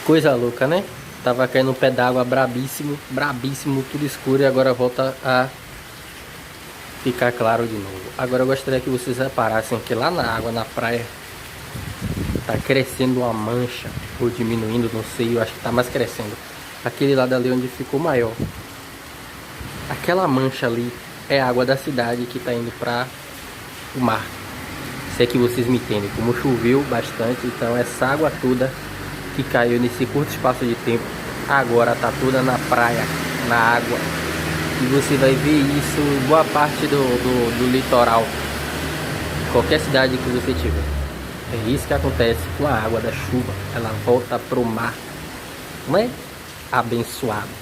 Coisa louca, né? Tava caindo um pé d'água brabíssimo, brabíssimo, tudo escuro e agora volta a ficar claro de novo. Agora eu gostaria que vocês reparassem que lá na água, na praia, tá crescendo uma mancha, ou diminuindo, não sei, eu acho que tá mais crescendo. Aquele lado ali onde ficou maior. Aquela mancha ali é a água da cidade que tá indo para o mar. Se é que vocês me entendem, como choveu bastante, então essa água toda que caiu nesse curto espaço de tempo, agora tá toda na praia, na água. E você vai ver isso em boa parte do litoral, qualquer cidade que você tiver. É isso que acontece com a água da chuva, ela volta pro mar. Não é? Abençoado.